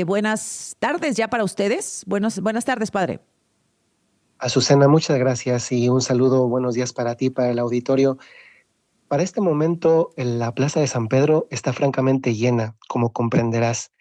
Buenas tardes ya para ustedes. Buenas tardes, padre. Azucena, muchas gracias y un saludo, buenos días para ti, para el auditorio. Para este momento, la Plaza de San Pedro está francamente llena, como comprenderás,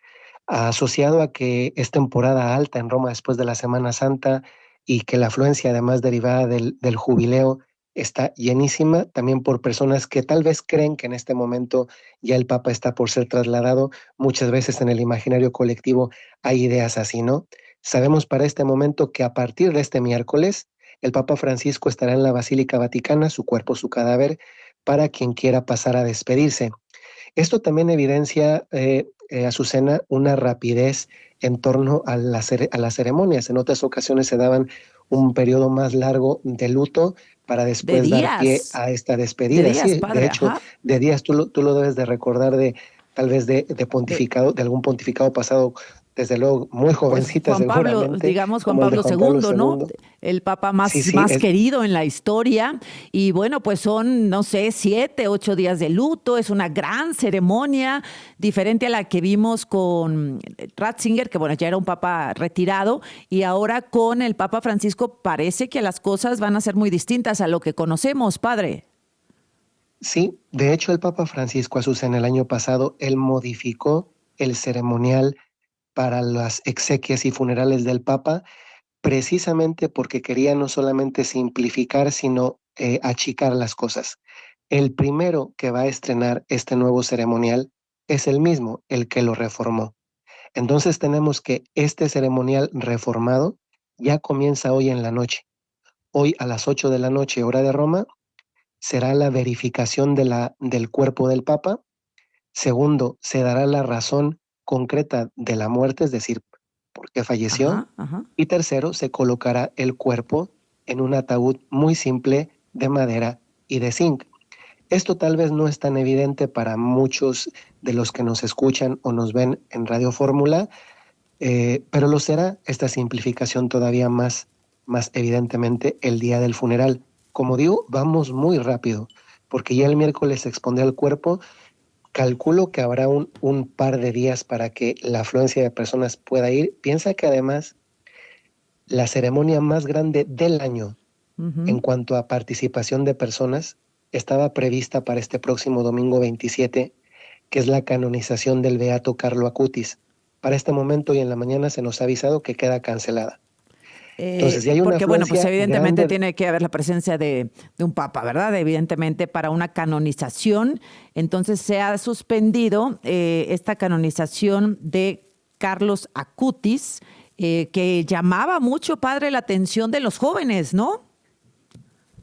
asociado a que es temporada alta en Roma después de la Semana Santa y que la afluencia, además derivada del jubileo, está llenísima, también por personas que tal vez creen que en este momento ya el Papa está por ser trasladado. Muchas veces en el imaginario colectivo hay ideas así, ¿no? Sabemos para este momento que a partir de este miércoles, el Papa Francisco estará en la Basílica Vaticana, su cuerpo, su cadáver, para quien quiera pasar a despedirse. Esto también evidencia, Azucena, una rapidez en torno a las ceremonias. En otras ocasiones se daban un periodo más largo de luto para después dar pie a esta De despedida. días, Sí, de padre, hecho, ajá. de días tú lo debes de recordar de tal vez de De, pontificado, de algún pontificado pasado, desde luego muy pues jovencita Juan Pablo, seguramente, digamos Juan como el de Pablo Juan Pablo II, ¿no? II. El papa Sí, sí, más querido en la historia. Y bueno, pues son, no sé, 7, 8 días de luto. Es una gran ceremonia, diferente a la que vimos con Ratzinger, que bueno, ya era un papa retirado. Y ahora con el Papa Francisco parece que las cosas van a ser muy distintas a lo que conocemos, padre. sí. De hecho, el Papa Francisco Azucena el año pasado, él modificó el ceremonial para las exequias y funerales del Papa, precisamente porque quería no solamente simplificar, sino achicar las cosas. El primero que va a estrenar este nuevo ceremonial es el mismo, el que lo reformó. Entonces tenemos que este ceremonial reformado ya comienza hoy en la noche. Hoy a las 8 de la noche, hora de Roma, será la verificación del cuerpo del Papa. Segundo, se dará la razón concreta de la muerte, es decir, por qué falleció. Ajá, ajá. Y tercero, se colocará el cuerpo en un ataúd muy simple de madera y de zinc. Esto tal vez no es tan evidente para muchos de los que nos escuchan o nos ven en Radio Fórmula, pero lo será esta simplificación todavía más evidentemente el día del funeral. Como digo, vamos muy rápido, porque ya el miércoles se expondrá el cuerpo. Calculo que habrá un par de días para que la afluencia de personas pueda ir. Piensa que además la ceremonia más grande del año en Ujú. cuanto a participación de personas estaba prevista para este próximo domingo 27, que es la canonización del beato Carlo Acutis. Para este momento y en la mañana se nos ha avisado que queda cancelada. Entonces ya hay una Porque, bueno, pues afluencia evidentemente grande. tiene que haber la presencia de un papa, ¿verdad? Evidentemente para una canonización. Entonces se ha suspendido esta canonización de Carlos Acutis, que llamaba mucho, padre, la atención de los jóvenes, ¿no?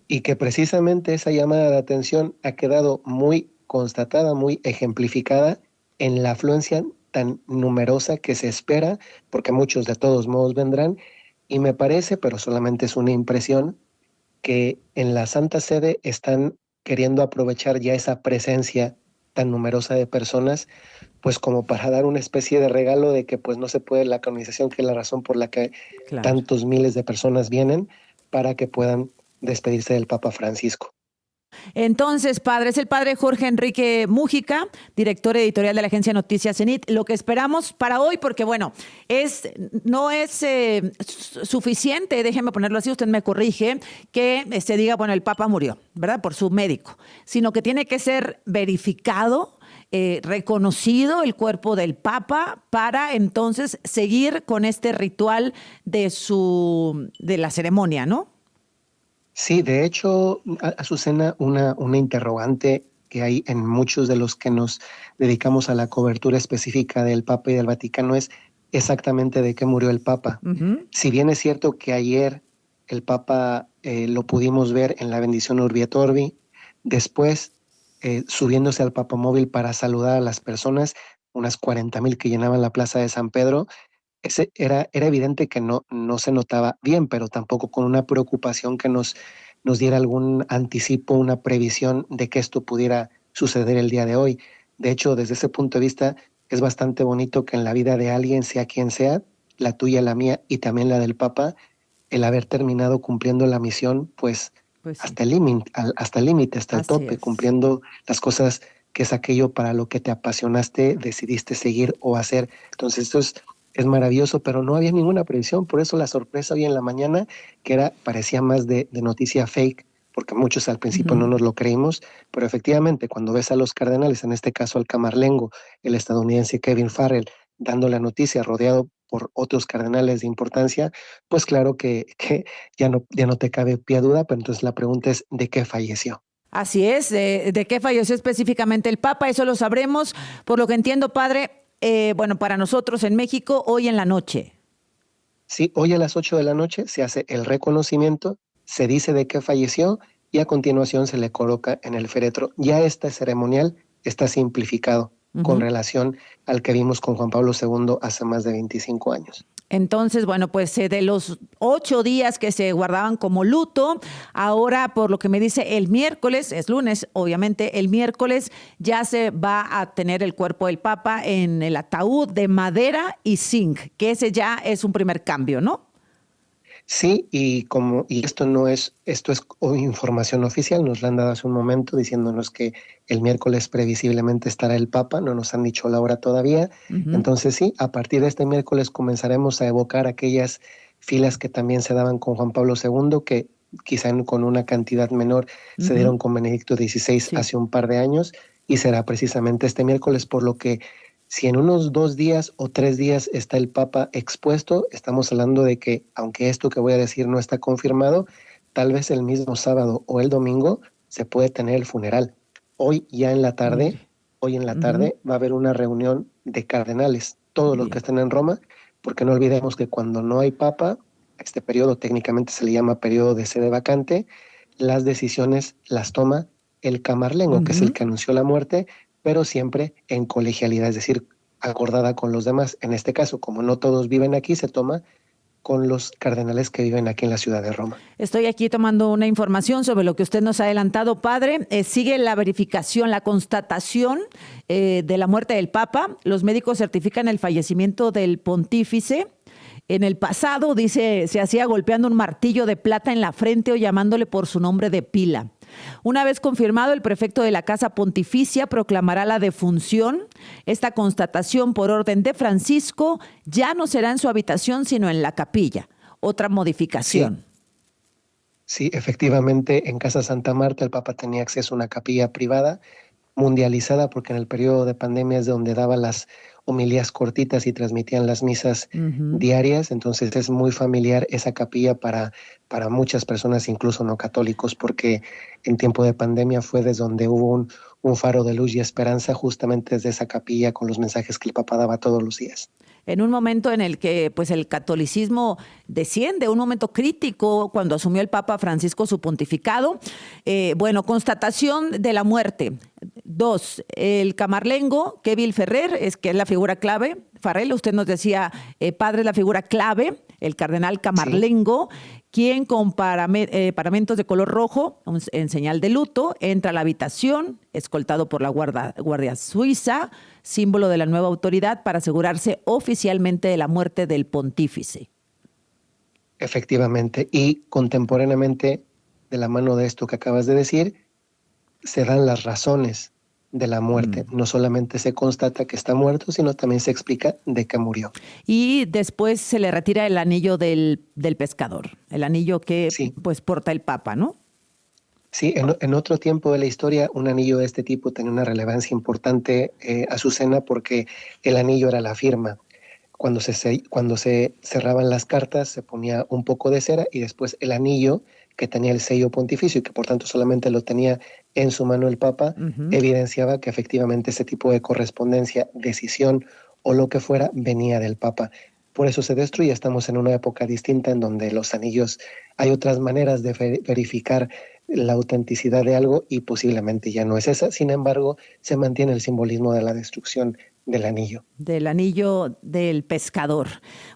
Y que precisamente esa llamada de atención ha quedado muy constatada, muy ejemplificada en la afluencia tan numerosa que se espera, porque muchos de todos modos vendrán, y me parece, pero solamente es una impresión, que en la Santa Sede están queriendo aprovechar ya esa presencia tan numerosa de personas, pues como para dar una especie de regalo de que pues no se puede la canonización, que es la razón por la que Claro. tantos miles de personas vienen, para que puedan despedirse del Papa Francisco. Entonces, padre, es el padre Jorge Enrique Mújica, director editorial de la agencia Noticias Cenit. Lo que esperamos para hoy, porque bueno, no es suficiente, déjeme ponerlo así, usted me corrige, que se diga, bueno, el Papa murió, ¿verdad? Por su médico, sino que tiene que ser verificado, reconocido el cuerpo del Papa para entonces seguir con este ritual de la ceremonia, ¿no? Sí, de hecho, Azucena, una interrogante que hay en muchos de los que nos dedicamos a la cobertura específica del Papa y del Vaticano es exactamente de qué murió el Papa. Ujú. Si bien es cierto que ayer el Papa lo pudimos ver en la bendición Urbi et Orbi, después subiéndose al Papamóvil para saludar a las personas, unas 40,000 que llenaban la plaza de San Pedro, era evidente que no se notaba bien, pero tampoco con una preocupación que nos diera algún anticipo, una previsión de que esto pudiera suceder el día de hoy. De hecho, desde ese punto de vista, es bastante bonito que en la vida de alguien, sea quien sea, la tuya, la mía y también la del Papa, el haber terminado cumpliendo la misión, pues Pues sí, hasta el límite, hasta el límite, hasta el así tope, es. cumpliendo las cosas que es aquello para lo que te apasionaste, decidiste seguir o hacer. Entonces esto es maravilloso, pero no había ninguna previsión. Por eso la sorpresa hoy en la mañana, que parecía más de noticia fake, porque muchos al principio no nos lo creímos, pero efectivamente cuando ves a los cardenales, en este caso al camarlengo, el estadounidense Kevin Farrell, dando la noticia rodeado por otros cardenales de importancia, pues claro que ya no te cabe pie a duda, pero entonces la pregunta es, ¿de qué falleció? Así es, de qué falleció específicamente el Papa, eso lo sabremos, por lo que entiendo, padre, bueno, para nosotros en México, hoy en la noche. Sí, hoy a las 8 de la noche se hace el reconocimiento, se dice de qué falleció y a continuación se le coloca en el féretro. Ya este ceremonial está simplificado con Ujú. relación al que vimos con Juan Pablo II hace más de 25 años. Entonces, bueno, pues de los 8 días que se guardaban como luto, ahora por lo que me dice el miércoles, es lunes, obviamente, el miércoles ya se va a tener el cuerpo del Papa en el ataúd de madera y zinc, que ese ya es un primer cambio, ¿no? Sí, y esto es información oficial, nos la han dado hace un momento diciéndonos que el miércoles previsiblemente estará el Papa, no nos han dicho la hora todavía. Ujú, Entonces sí, a partir de este miércoles comenzaremos a evocar aquellas filas que también se daban con Juan Pablo II, que quizá con una cantidad menor se ujú, dieron con Benedicto XVI sí. hace un par de años, y será precisamente este miércoles, por lo que si en unos 2 días o 3 días está el Papa expuesto, estamos hablando de que, aunque esto que voy a decir no está confirmado, tal vez el mismo sábado o el domingo se puede tener el funeral. Hoy ya en la tarde, Mire. hoy en la Ujú, tarde va a haber una reunión de cardenales, todos los que bien. estén en Roma, porque no olvidemos que cuando no hay Papa, este periodo técnicamente se le llama periodo de sede vacante, las decisiones las toma el camarlengo, que es el Ujú. que anunció la muerte, pero siempre en colegialidad, es decir, acordada con los demás. En este caso, como no todos viven aquí, se toma con los cardenales que viven aquí en la ciudad de Roma. Estoy aquí tomando una información sobre lo que usted nos ha adelantado, padre. Sigue la verificación, la constatación de la muerte del Papa. Los médicos certifican el fallecimiento del pontífice. En el pasado, dice, se hacía golpeando un martillo de plata en la frente o llamándole por su nombre de pila. Una vez confirmado, el prefecto de la Casa Pontificia proclamará la defunción. Esta constatación por orden de Francisco ya no será en su habitación, sino en la capilla. Otra Sí, modificación. sí, efectivamente, en Casa Santa Marta el Papa tenía acceso a una capilla privada mundializada, porque en el periodo de pandemia es de donde daba las homilías cortitas y transmitían las misas Ujú. diarias. Entonces es muy familiar esa capilla para muchas personas, incluso no católicos, porque en tiempo de pandemia fue desde donde hubo un faro de luz y esperanza, justamente desde esa capilla, con los mensajes que el Papa daba todos los días. En un momento en el que pues el catolicismo desciende, un momento crítico cuando asumió el Papa Francisco su pontificado. Bueno, constatación de la muerte. 2, el camarlengo, Kevin Ferrer, que es la figura clave. Farrell, usted nos decía, padre es la figura clave, el cardenal Sí, camarlengo, quien con paramentos de color rojo, en señal de luto, entra a la habitación, escoltado por la Guardia Suiza, símbolo de la nueva autoridad para asegurarse oficialmente de la muerte del pontífice. efectivamente. Y contemporáneamente, de la mano de esto que acabas de decir, se dan las razones de la muerte. Mm. No solamente se constata que está muerto, sino también se explica de qué murió. Y después se le retira el anillo del pescador, el anillo que Sí, pues porta el Papa, ¿no? sí, en otro tiempo de la historia, un anillo de este tipo tenía una relevancia importante, Azucena, porque el anillo era la firma. Cuando se cerraban las cartas, se ponía un poco de cera y después el anillo, que tenía el sello pontificio y que por tanto solamente lo tenía en su mano el Papa, Ujú. evidenciaba que efectivamente ese tipo de correspondencia, decisión o lo que fuera, venía del Papa. Por eso se destruye. Estamos en una época distinta en donde los anillos, hay otras maneras de verificar la autenticidad de algo y posiblemente ya no es esa. Sin embargo, se mantiene el simbolismo de la destrucción del anillo. Del anillo del pescador.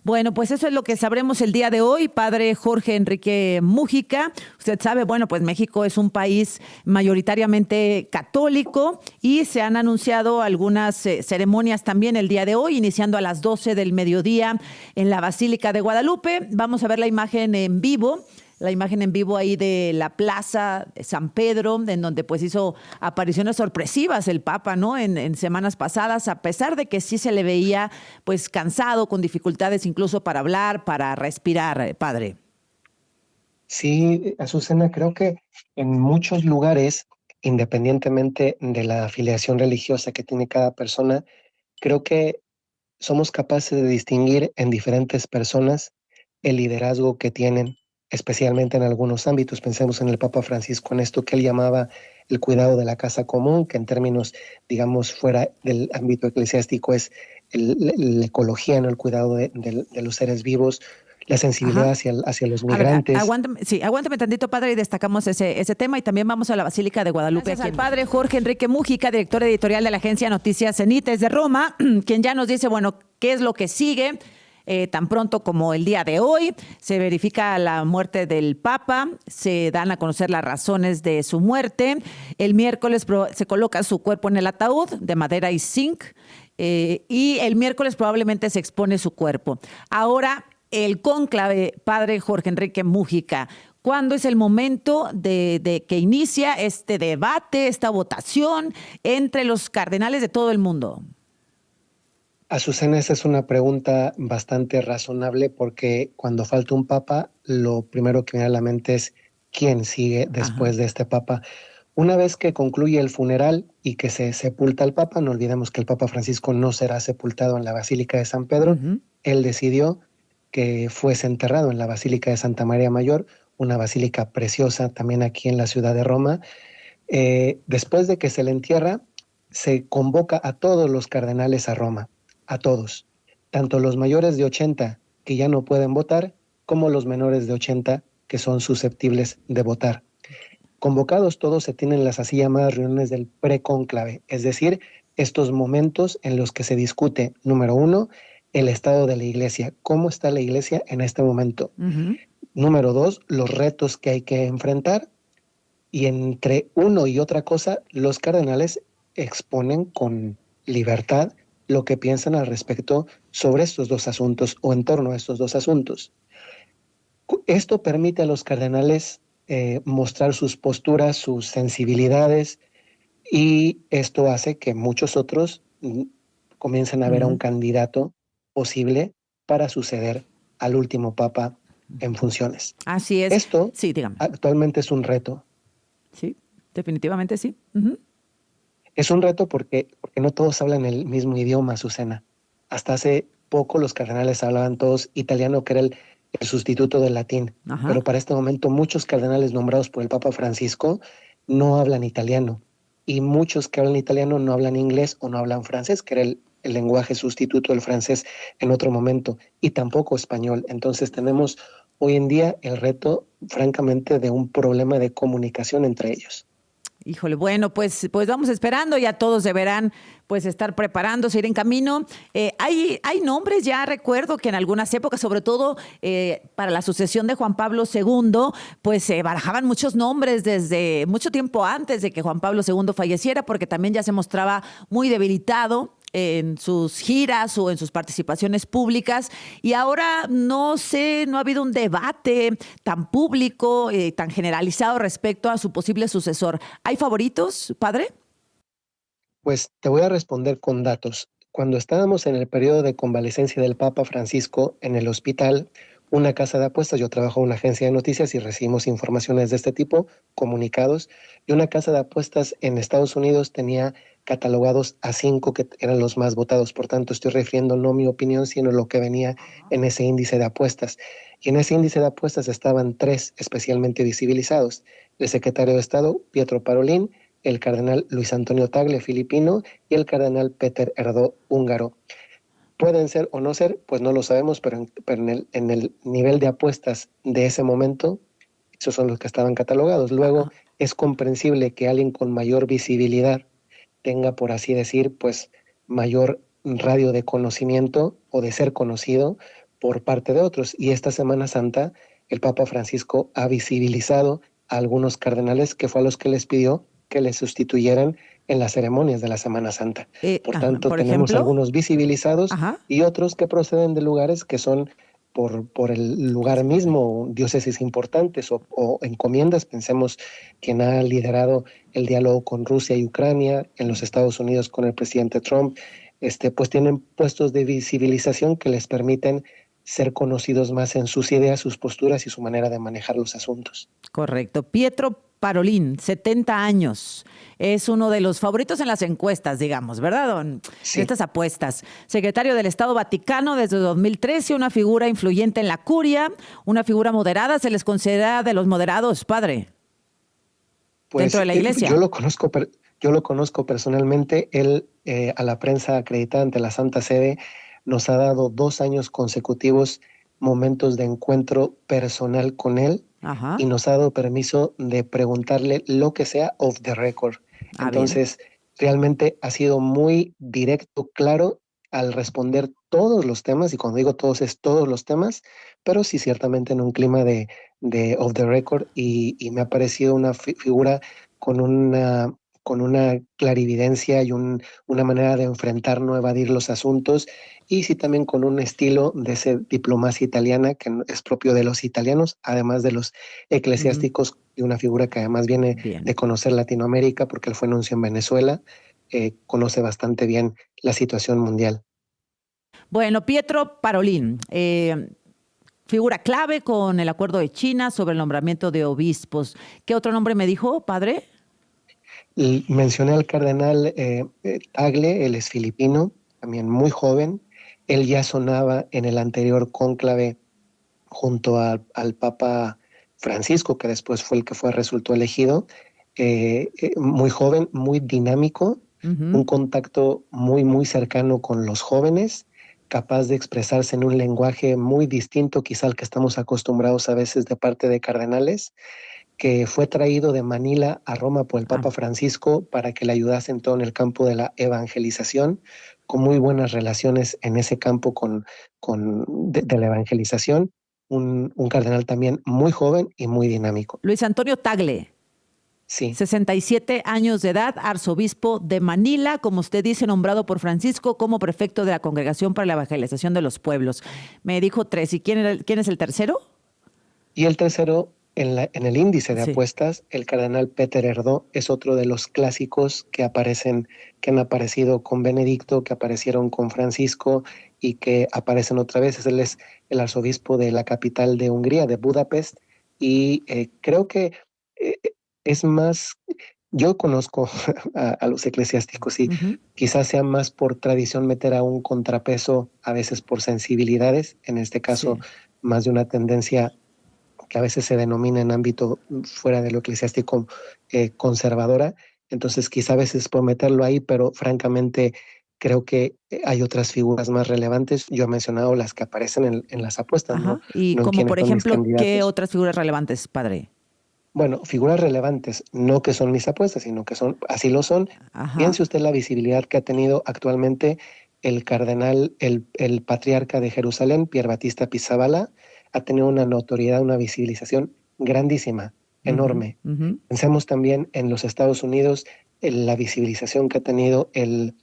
Bueno, pues eso es lo que sabremos el día de hoy, padre Jorge Enrique Mújica. Usted sabe, bueno, pues México es un país mayoritariamente católico y se han anunciado algunas ceremonias también el día de hoy, iniciando a las 12 del mediodía en la Basílica de Guadalupe. Vamos a ver la imagen en vivo la imagen en vivo ahí de la Plaza de San Pedro, en donde pues hizo apariciones sorpresivas el Papa, ¿no? En semanas pasadas, a pesar de que sí se le veía pues cansado, con dificultades incluso para hablar, para respirar, padre. Sí, Azucena, creo que en muchos lugares, independientemente de la afiliación religiosa que tiene cada persona, creo que somos capaces de distinguir en diferentes personas el liderazgo que tienen, especialmente en algunos ámbitos. Pensemos en el Papa Francisco, en esto que él llamaba el cuidado de la casa común, que en términos, digamos, fuera del ámbito eclesiástico es la ecología, ¿no? El cuidado de los seres vivos, la sensibilidad Ajá. hacia los A ver, migrantes. aguántame, sí, aguántame tantito, padre, y destacamos ese tema y también vamos a la Basílica de Guadalupe. Gracias al padre Jorge Enrique Mújica, director editorial de la agencia Noticias Zenit de Roma, quien ya nos dice, bueno, qué es lo que sigue. Tan pronto como el día de hoy, se verifica la muerte del Papa, se dan a conocer las razones de su muerte. El miércoles se coloca su cuerpo en el ataúd de madera y zinc y el miércoles probablemente se expone su cuerpo. Ahora, el cónclave, padre Jorge Enrique Mújica, ¿cuándo es el momento de que inicia este debate, esta votación entre los cardenales de todo el mundo? Azucena, esa es una pregunta bastante razonable porque cuando falta un papa, lo primero que viene a la mente es quién sigue Ajá. después de este papa. Una vez que concluye el funeral y que se sepulta al papa, no olvidemos que el Papa Francisco no será sepultado en la Basílica de San Pedro, Ujú. él decidió que fuese enterrado en la Basílica de Santa María Mayor, una basílica preciosa también aquí en la ciudad de Roma. Después de que se le entierra, se convoca a todos los cardenales a Roma, a todos, tanto los mayores de 80 que ya no pueden votar, como los menores de 80 que son susceptibles de votar. Convocados todos, se tienen las así llamadas reuniones del precónclave, es decir, estos momentos en los que se discute, número uno, el estado de la iglesia, cómo está la iglesia en este momento. Ujú. Número dos, los retos que hay que enfrentar. Y entre uno y otra cosa, los cardenales exponen con libertad lo que piensan al respecto sobre estos dos asuntos o en torno a estos dos asuntos. Esto permite a los cardenales mostrar sus posturas, sus sensibilidades, y esto hace que muchos otros comiencen a ver a un Ujú. candidato posible para suceder al último papa en funciones. Así es. Esto Sí, dígame. actualmente es un reto. Sí, definitivamente sí. Ujú. Es un reto porque no todos hablan el mismo idioma, Azucena. Hasta hace poco los cardenales hablaban todos italiano, que era el sustituto del latín. Ajá. Pero para este momento muchos cardenales nombrados por el Papa Francisco no hablan italiano. Y muchos que hablan italiano no hablan inglés o no hablan francés, que era el lenguaje sustituto del francés en otro momento, y tampoco español. Entonces tenemos hoy en día el reto, francamente, de un problema de comunicación entre ellos. Híjole, bueno, pues vamos esperando, ya todos deberán pues estar preparándose, ir en camino. Hay nombres, ya recuerdo que en algunas épocas, sobre todo para la sucesión de Juan Pablo II, pues se barajaban muchos nombres desde mucho tiempo antes de que Juan Pablo II falleciera, porque también ya se mostraba muy debilitado en sus giras o en sus participaciones públicas. Y ahora no sé, no ha habido un debate tan público, tan generalizado respecto a su posible sucesor. ¿Hay favoritos, padre? Pues te voy a responder con datos. Cuando estábamos en el periodo de convalecencia del Papa Francisco en el hospital, una casa de apuestas, yo trabajo en una agencia de noticias y recibimos informaciones de este tipo, comunicados, y una casa de apuestas en Estados Unidos tenía catalogados a 5 que eran los más votados. Por tanto, estoy refiriendo no mi opinión, sino lo que venía en ese índice de apuestas. Y en ese índice de apuestas estaban 3 especialmente visibilizados: el secretario de Estado, Pietro Parolin, el cardenal Luis Antonio Tagle, filipino, y el cardenal Peter Erdó, húngaro. Pueden ser o no ser, pues no lo sabemos, pero en el nivel de apuestas de ese momento, esos son los que estaban catalogados. Luego, es comprensible que alguien con mayor visibilidad tenga, por así decir, pues mayor radio de conocimiento o de ser conocido por parte de otros. Y esta Semana Santa, el Papa Francisco ha visibilizado a algunos cardenales que fue a los que les pidió que les sustituyeran en las ceremonias de la Semana Santa. Por tanto, Por tenemos ejemplo, algunos visibilizados ajá. y otros que proceden de lugares que son por el lugar mismo, diócesis importantes o encomiendas. Pensemos quien ha liderado el diálogo con Rusia y Ucrania, en los Estados Unidos con el presidente Trump, pues tienen puestos de visibilización que les permiten ser conocidos más en sus ideas, sus posturas y su manera de manejar los asuntos. Correcto. Pietro Parolin, 70 años. Es uno de los favoritos en las encuestas, digamos, ¿verdad, don? En Sí. estas apuestas. Secretario del Estado Vaticano desde 2013, una figura influyente en la curia, una figura moderada, se les considera de los moderados, padre, Pues dentro de la iglesia. yo lo conozco personalmente. Él, a la prensa acreditada ante la Santa Sede, nos ha dado 2 años consecutivos momentos de encuentro personal con él Ajá. y nos ha dado permiso de preguntarle lo que sea off the record. Ah, bien. Entonces, realmente ha sido muy directo, claro, al responder todos los temas, y cuando digo todos es todos los temas, pero sí ciertamente en un clima de off the record, y me ha parecido una figura con con una clarividencia y una manera de enfrentar, no evadir los asuntos, y sí también con un estilo de esa diplomacia italiana que es propio de los italianos, además de los Ujú. eclesiásticos, y una figura que además viene de Bien. conocer Latinoamérica porque él fue nuncio en Venezuela, conoce bastante bien la situación mundial. Bueno, Pietro Parolin, figura clave con el acuerdo de China sobre el nombramiento de obispos. ¿Qué otro nombre me dijo, padre? Y mencioné al cardenal Tagle, él es filipino, también muy joven. Él ya sonaba en el anterior cónclave junto al Papa Francisco, que después fue el que resultó elegido. Muy joven, muy dinámico, un Ujú. contacto muy cercano con los jóvenes, capaz de expresarse en un lenguaje muy distinto quizá al que estamos acostumbrados a veces de parte de cardenales, que fue traído de Manila a Roma por el Ah, Papa Francisco para que le ayudasen todo en el campo de la evangelización, con muy buenas relaciones en ese campo de la evangelización. Un cardenal también muy joven y muy dinámico. Luis Antonio Tagle. Sí, 67 años de edad, arzobispo de Manila, como usted dice, nombrado por Francisco como prefecto de la Congregación para la Evangelización de los Pueblos. Me dijo tres. ¿Y quién es el tercero? y el tercero, en el índice de Sí. apuestas, el cardenal Peter Erdó es otro de los clásicos que han aparecido con Benedicto, que aparecieron con Francisco y que aparecen otra vez. Él es el arzobispo de la capital de Hungría, de Budapest, y creo que eh, es más, yo conozco a los eclesiásticos y Ujú. quizás sea más por tradición meter a un contrapeso, a veces por sensibilidades, en este caso Sí. más de una tendencia que a veces se denomina en ámbito fuera de lo eclesiástico conservadora. Entonces, quizá a veces por meterlo ahí, pero francamente creo que hay otras figuras más relevantes. Yo he mencionado las que aparecen en las apuestas, Ajá. Y no en como quiénes por son mis ejemplo, ¿qué candidatos. otras figuras relevantes, padre? Bueno, figuras relevantes, no que son mis apuestas, sino que son, así lo son. Ajá. Piense usted la visibilidad que ha tenido actualmente el cardenal, el patriarca de Jerusalén, Pier Batista Pizzaballa, ha tenido una notoriedad, una visibilización grandísima, Ujú, enorme. ujú. Pensemos también en los Estados Unidos, en la visibilización que ha tenido el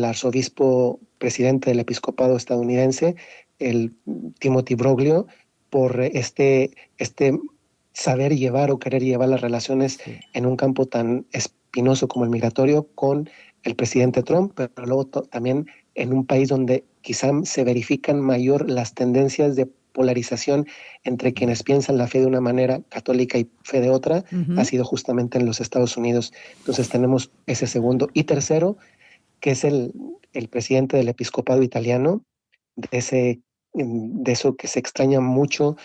arzobispo presidente del episcopado estadounidense, el Timothy Broglio, por este saber llevar o querer llevar las relaciones Sí. en un campo tan espinoso como el migratorio con el presidente Trump, pero luego también en un país donde quizá se verifican mayor las tendencias de polarización entre quienes piensan la fe de una manera católica y fe de otra, ha Ujú. sido justamente en los Estados Unidos. Entonces tenemos ese segundo. Y tercero, que es el presidente del episcopado italiano, de eso que se extraña mucho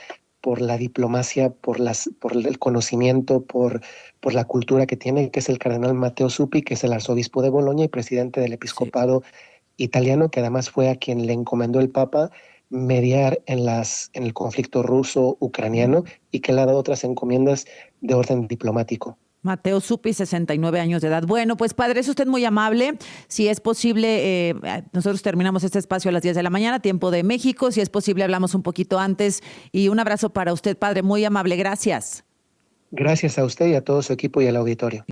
por la diplomacia, por el conocimiento, por la cultura que tiene, que es el cardenal Matteo Zuppi, que es el arzobispo de Bolonia y presidente del Sí. episcopado italiano, que además fue a quien le encomendó el Papa mediar en el conflicto ruso-ucraniano y que le ha dado otras encomiendas de orden diplomático. Mateo Zuppi, 69 años de edad. Bueno, pues padre, es usted muy amable. Si es posible, nosotros terminamos este espacio a las 10 de la mañana, tiempo de México. Si es posible, hablamos un poquito antes. Y un abrazo para usted, padre, muy amable. Gracias. Gracias a usted y a todo su equipo y al auditorio.